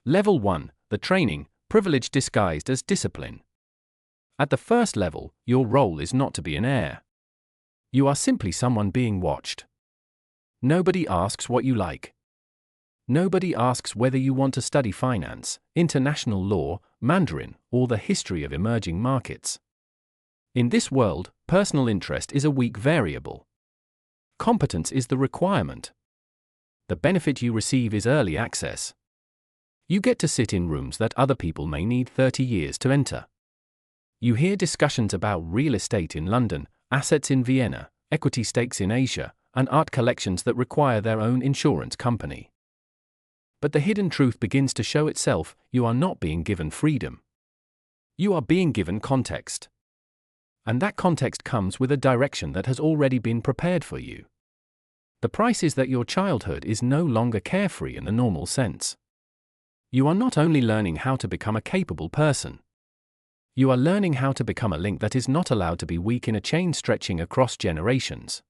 Level 1, the training, privilege disguised as discipline. At the first level, your role is not to be an heir. You are simply someone being watched. Nobody asks what you like. Nobody asks whether you want to study finance, international law, Mandarin, or the history of emerging markets. In this world, personal interest is a weak variable. Competence is the requirement. The benefit you receive is early access. You get to sit in rooms that other people may need 30 years to enter. You hear discussions about real estate in London, assets in Vienna, equity stakes in Asia, and art collections that require their own insurance company. But the hidden truth begins to show itself: you are not being given freedom. You are being given context. And that context comes with a direction that has already been prepared for you. The price is that your childhood is no longer carefree in the normal sense. You are not only learning how to become a capable person. You are learning how to become a link that is not allowed to be weak in a chain stretching across generations.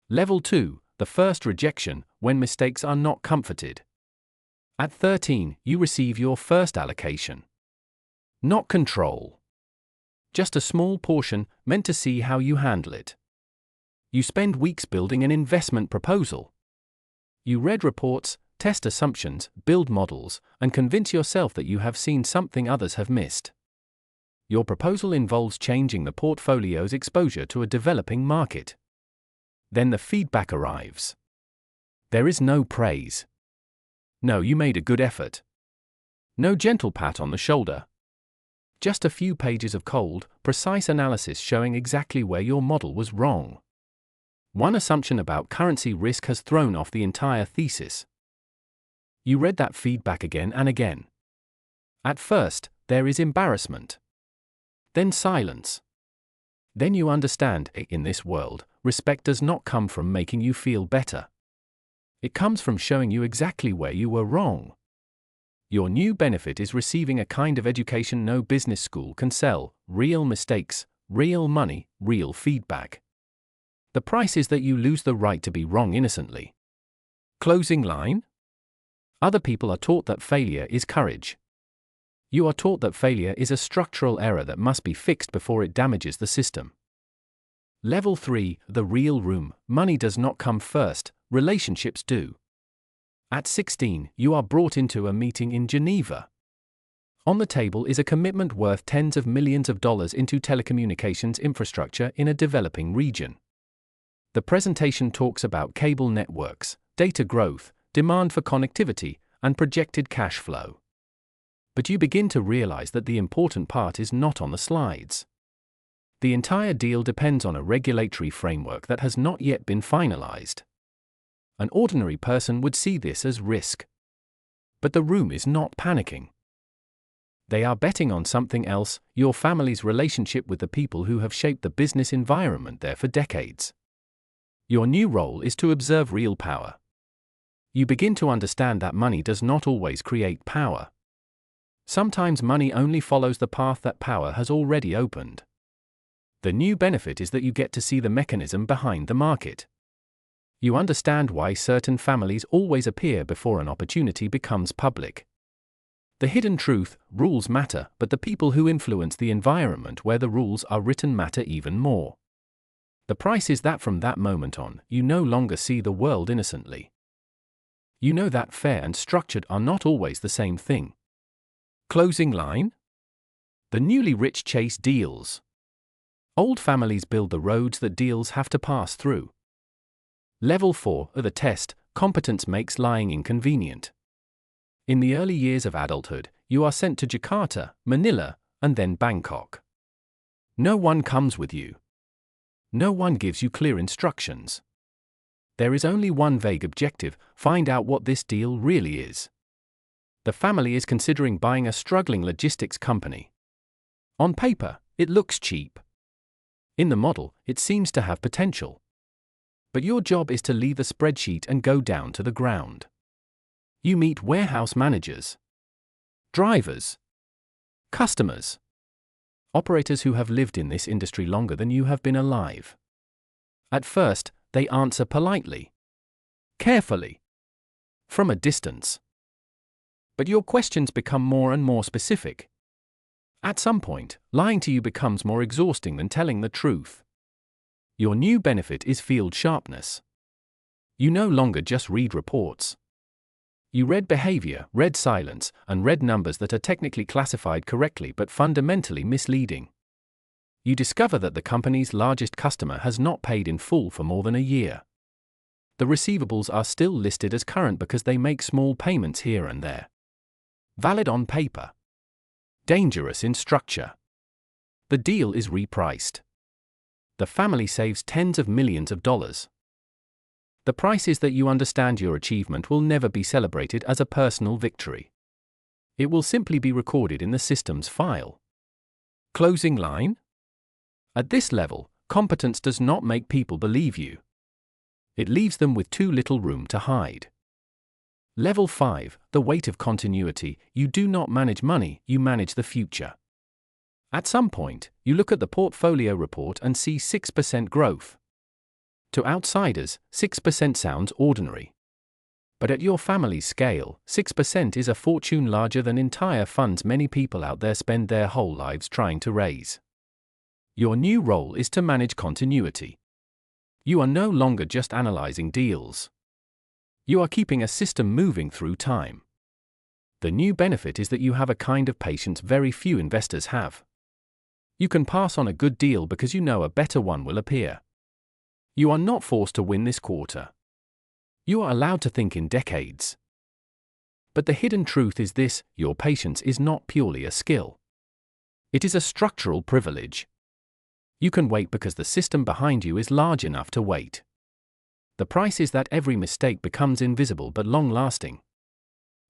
Level 2, the first rejection, when mistakes are not comforted. At 13, you receive your first allocation. Not control. Just a small portion, meant to see how you handle it. You spend weeks building an investment proposal. You read reports, test assumptions, build models, and convince yourself that you have seen something others have missed. Your proposal involves changing the portfolio's exposure to a developing market. Then the feedback arrives. There is no praise. No, you made a good effort. No gentle pat on the shoulder. Just a few pages of cold, precise analysis showing exactly where your model was wrong. One assumption about currency risk has thrown off the entire thesis. You read that feedback again and again. At first, there is embarrassment. Then silence. Then you understand, in this world, respect does not come from making you feel better. It comes from showing you exactly where you were wrong. Your new benefit is receiving a kind of education no business school can sell: real mistakes, real money, real feedback. The price is that you lose the right to be wrong innocently. Closing line? Other people are taught that failure is courage. You are taught that failure is a structural error that must be fixed before it damages the system. Level 3, the real room. Money does not come first, relationships do. At 16, you are brought into a meeting in Geneva. On the table is a commitment worth tens of millions of dollars into telecommunications infrastructure in a developing region. The presentation talks about cable networks, data growth, demand for connectivity, and projected cash flow. But you begin to realize that the important part is not on the slides. The entire deal depends on a regulatory framework that has not yet been finalized. An ordinary person would see this as risk. But the room is not panicking. They are betting on something else: your family's relationship with the people who have shaped the business environment there for decades. Your new role is to observe real power. You begin to understand that money does not always create power. Sometimes money only follows the path that power has already opened. The new benefit is that you get to see the mechanism behind the market. You understand why certain families always appear before an opportunity becomes public. The hidden truth: rules matter, but the people who influence the environment where the rules are written matter even more. The price is that from that moment on, you no longer see the world innocently. You know that fair and structured are not always the same thing. Closing line? The newly rich chase deals. Old families build the roads that deals have to pass through. Level 4, the test: competence makes lying inconvenient. In the early years of adulthood, you are sent to Jakarta, Manila, and then Bangkok. No one comes with you. No one gives you clear instructions. There is only one vague objective: find out what this deal really is. The family is considering buying a struggling logistics company. On paper, it looks cheap. In the model, it seems to have potential. But your job is to leave a spreadsheet and go down to the ground. You meet warehouse managers, drivers, customers, operators who have lived in this industry longer than you have been alive. At first, they answer politely, carefully, from a distance. But your questions become more and more specific. At some point, lying to you becomes more exhausting than telling the truth. Your new benefit is field sharpness. You no longer just read reports. You read behavior, read silence, and read numbers that are technically classified correctly but fundamentally misleading. You discover that the company's largest customer has not paid in full for more than a year. The receivables are still listed as current because they make small payments here and there. Valid on paper. Dangerous in structure. The deal is repriced. The family saves tens of millions of dollars. The price is that you understand your achievement will never be celebrated as a personal victory. It will simply be recorded in the system's file. Closing line? At this level, competence does not make people believe you. It leaves them with too little room to hide. Level 5, the weight of continuity. You do not manage money, you manage the future. At some point, you look at the portfolio report and see 6% growth. To outsiders, 6% sounds ordinary. But at your family's scale, 6% is a fortune larger than entire funds many people out there spend their whole lives trying to raise. Your new role is to manage continuity. You are no longer just analyzing deals. You are keeping a system moving through time. The new benefit is that you have a kind of patience very few investors have. You can pass on a good deal because you know a better one will appear. You are not forced to win this quarter. You are allowed to think in decades. But the hidden truth is this: your patience is not purely a skill. It is a structural privilege. You can wait because the system behind you is large enough to wait. The price is that every mistake becomes invisible but long-lasting.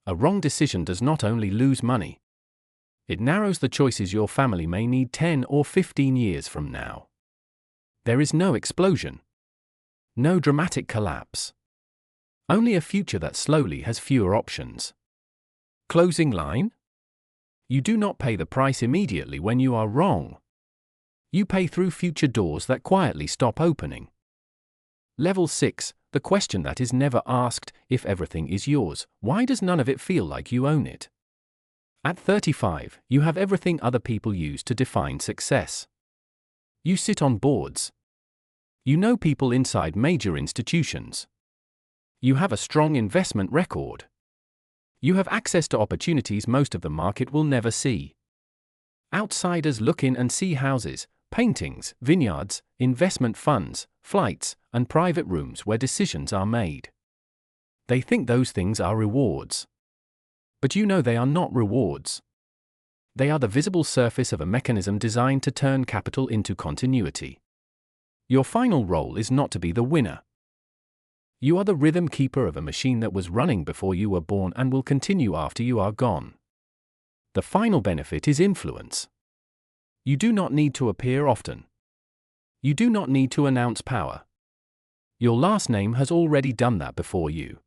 A wrong decision does not only lose money. It narrows the choices your family may need 10 or 15 years from now. There is no explosion. No dramatic collapse. Only a future that slowly has fewer options. Closing line? You do not pay the price immediately when you are wrong. You pay through future doors that quietly stop opening. Level 6, the question that is never asked: if everything is yours, why does none of it feel like you own it? At 35, you have everything other people use to define success. You sit on boards. You know people inside major institutions. You have a strong investment record. You have access to opportunities most of the market will never see. Outsiders look in and see houses, paintings, vineyards, investment funds, flights, and private rooms where decisions are made. They think those things are rewards. But you know they are not rewards. They are the visible surface of a mechanism designed to turn capital into continuity. Your final role is not to be the winner. You are the rhythm keeper of a machine that was running before you were born and will continue after you are gone. The final benefit is influence. You do not need to appear often. You do not need to announce power. Your last name has already done that before you.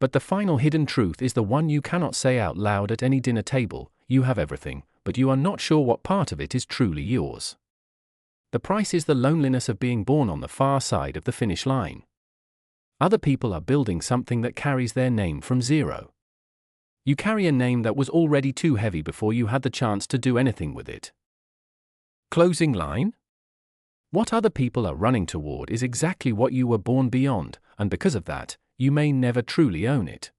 But the final hidden truth is the one you cannot say out loud at any dinner table: you have everything, but you are not sure what part of it is truly yours. The price is the loneliness of being born on the far side of the finish line. Other people are building something that carries their name from zero. You carry a name that was already too heavy before you had the chance to do anything with it. Closing line? What other people are running toward is exactly what you were born beyond, and because of that, you may never truly own it.